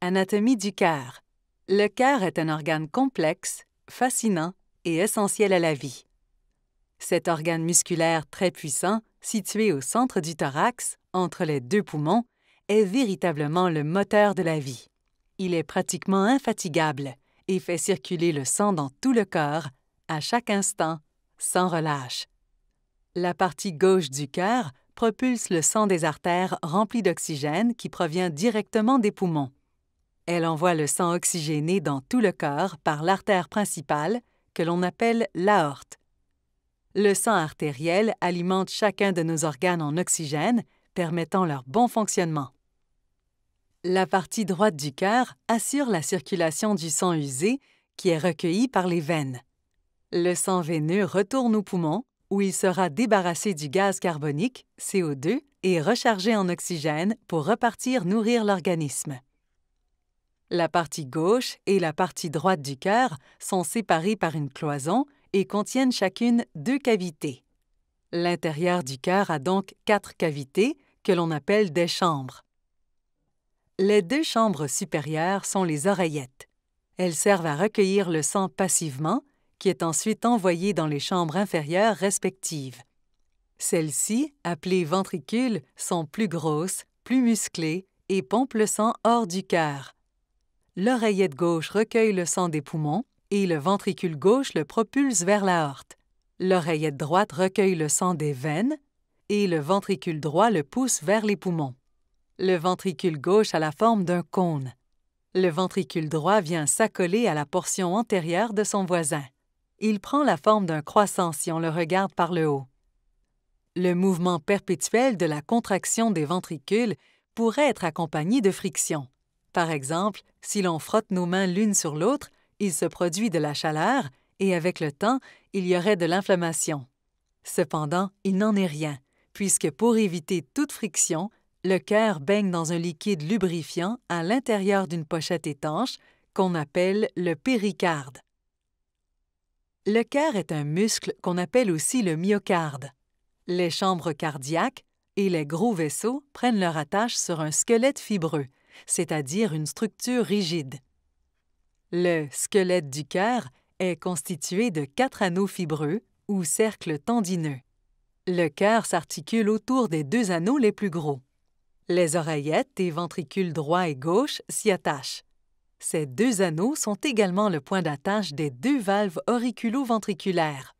Anatomie du cœur. Le cœur est un organe complexe, fascinant et essentiel à la vie. Cet organe musculaire très puissant, situé au centre du thorax, entre les deux poumons, est véritablement le moteur de la vie. Il est pratiquement infatigable et fait circuler le sang dans tout le corps, à chaque instant, sans relâche. La partie gauche du cœur propulse le sang des artères remplies d'oxygène qui provient directement des poumons. Elle envoie le sang oxygéné dans tout le corps par l'artère principale, que l'on appelle l'aorte. Le sang artériel alimente chacun de nos organes en oxygène, permettant leur bon fonctionnement. La partie droite du cœur assure la circulation du sang usé qui est recueilli par les veines. Le sang veineux retourne aux poumons, où il sera débarrassé du gaz carbonique, CO2, et rechargé en oxygène pour repartir nourrir l'organisme. La partie gauche et la partie droite du cœur sont séparées par une cloison et contiennent chacune 2 cavités. L'intérieur du cœur a donc 4 cavités que l'on appelle des chambres. Les 2 chambres supérieures sont les oreillettes. Elles servent à recueillir le sang passivement, qui est ensuite envoyé dans les chambres inférieures respectives. Celles-ci, appelées ventricules, sont plus grosses, plus musclées et pompent le sang hors du cœur. L'oreillette gauche recueille le sang des poumons et le ventricule gauche le propulse vers l'aorte. L'oreillette droite recueille le sang des veines et le ventricule droit le pousse vers les poumons. Le ventricule gauche a la forme d'un cône. Le ventricule droit vient s'accoler à la portion antérieure de son voisin. Il prend la forme d'un croissant si on le regarde par le haut. Le mouvement perpétuel de la contraction des ventricules pourrait être accompagné de friction. Par exemple, si l'on frotte nos mains l'une sur l'autre, il se produit de la chaleur et avec le temps, il y aurait de l'inflammation. Cependant, il n'en est rien, puisque pour éviter toute friction, le cœur baigne dans un liquide lubrifiant à l'intérieur d'une pochette étanche qu'on appelle le péricarde. Le cœur est un muscle qu'on appelle aussi le myocarde. Les chambres cardiaques et les gros vaisseaux prennent leur attache sur un squelette fibreux, c'est-à-dire une structure rigide. Le squelette du cœur est constitué de 4 anneaux fibreux ou cercles tendineux. Le cœur s'articule autour des 2 anneaux les plus gros. Les oreillettes et ventricules droit et gauche s'y attachent. Ces 2 anneaux sont également le point d'attache des 2 valves auriculo-ventriculaires.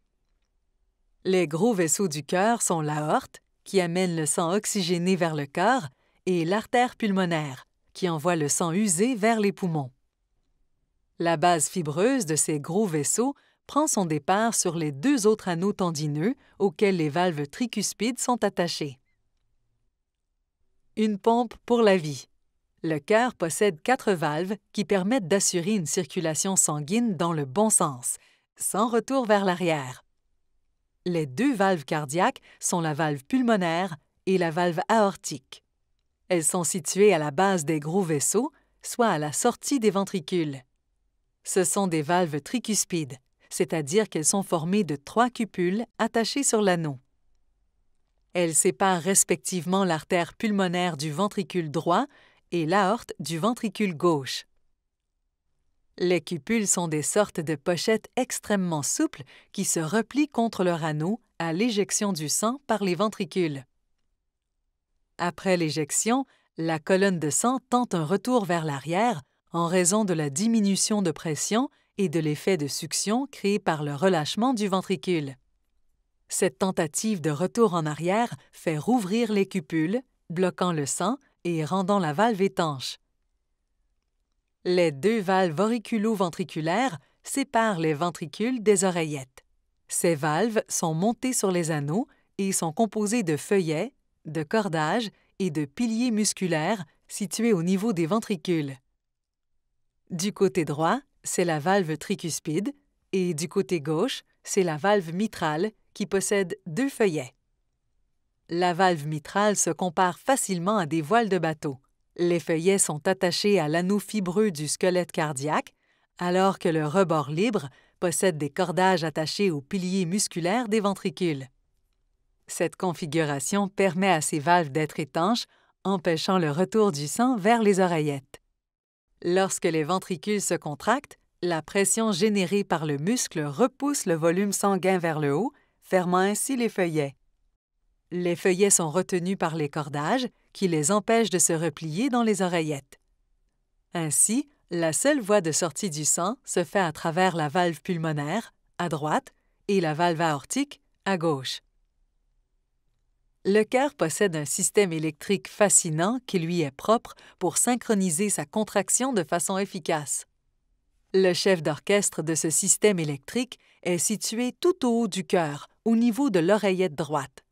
Les gros vaisseaux du cœur sont l'aorte, qui amène le sang oxygéné vers le cœur, et l'artère pulmonaire, qui envoie le sang usé vers les poumons. La base fibreuse de ces gros vaisseaux prend son départ sur les 2 autres anneaux tendineux auxquels les valves tricuspides sont attachées. Une pompe pour la vie. Le cœur possède 4 valves qui permettent d'assurer une circulation sanguine dans le bon sens, sans retour vers l'arrière. Les 2 valves cardiaques sont la valve pulmonaire et la valve aortique. Elles sont situées à la base des gros vaisseaux, soit à la sortie des ventricules. Ce sont des valves tricuspides, c'est-à-dire qu'elles sont formées de 3 cupules attachées sur l'anneau. Elles séparent respectivement l'artère pulmonaire du ventricule droit et l'aorte du ventricule gauche. Les cupules sont des sortes de pochettes extrêmement souples qui se replient contre leur anneau à l'éjection du sang par les ventricules. Après l'éjection, la colonne de sang tente un retour vers l'arrière en raison de la diminution de pression et de l'effet de succion créé par le relâchement du ventricule. Cette tentative de retour en arrière fait rouvrir les cupules, bloquant le sang et rendant la valve étanche. Les 2 valves auriculo-ventriculaires séparent les ventricules des oreillettes. Ces valves sont montées sur les anneaux et sont composées de feuillets, de cordages et de piliers musculaires situés au niveau des ventricules. Du côté droit, c'est la valve tricuspide et du côté gauche, c'est la valve mitrale qui possède 2 feuillets. La valve mitrale se compare facilement à des voiles de bateau. Les feuillets sont attachés à l'anneau fibreux du squelette cardiaque, alors que le rebord libre possède des cordages attachés aux piliers musculaires des ventricules. Cette configuration permet à ces valves d'être étanches, empêchant le retour du sang vers les oreillettes. Lorsque les ventricules se contractent, la pression générée par le muscle repousse le volume sanguin vers le haut, fermant ainsi les feuillets. Les feuillets sont retenus par les cordages qui les empêchent de se replier dans les oreillettes. Ainsi, la seule voie de sortie du sang se fait à travers la valve pulmonaire, à droite, et la valve aortique, à gauche. Le cœur possède un système électrique fascinant qui lui est propre pour synchroniser sa contraction de façon efficace. Le chef d'orchestre de ce système électrique est situé tout au haut du cœur, au niveau de l'oreillette droite.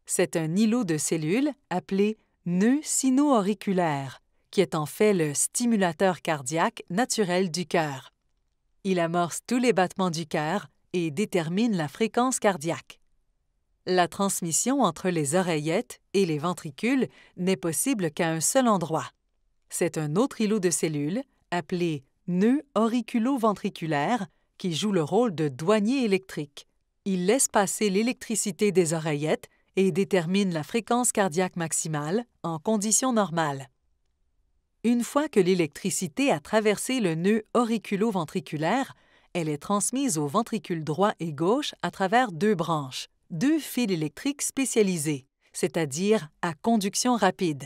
C'est un îlot de cellules appelé nœud sino-auriculaire, qui est en fait le stimulateur cardiaque naturel du cœur. Il amorce tous les battements du cœur et détermine la fréquence cardiaque. La transmission entre les oreillettes et les ventricules n'est possible qu'à un seul endroit. C'est un autre îlot de cellules, appelé nœud auriculo-ventriculaire, qui joue le rôle de douanier électrique. Il laisse passer l'électricité des oreillettes et détermine la fréquence cardiaque maximale en conditions normales. Une fois que l'électricité a traversé le nœud auriculo-ventriculaire, elle est transmise au ventricule droit et gauche à travers deux branches, deux fils électriques spécialisés, c'est-à-dire à conduction rapide.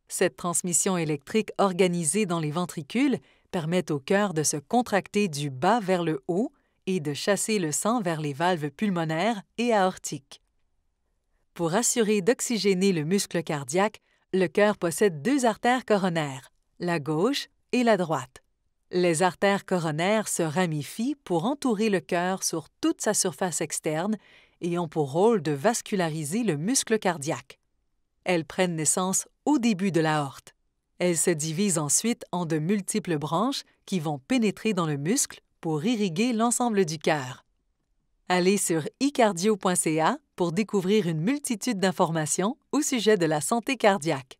Cette transmission électrique organisée dans les ventricules permet au cœur de se contracter du bas vers le haut et de chasser le sang vers les valves pulmonaires et aortiques. Pour assurer d'oxygéner le muscle cardiaque, le cœur possède deux artères coronaires, la gauche et la droite. Les artères coronaires se ramifient pour entourer le cœur sur toute sa surface externe et ont pour rôle de vasculariser le muscle cardiaque. Elles prennent naissance au début de l'aorte. Elles se divisent ensuite en de multiples branches qui vont pénétrer dans le muscle pour irriguer l'ensemble du cœur. Allez sur icardio.ca pour découvrir une multitude d'informations au sujet de la santé cardiaque.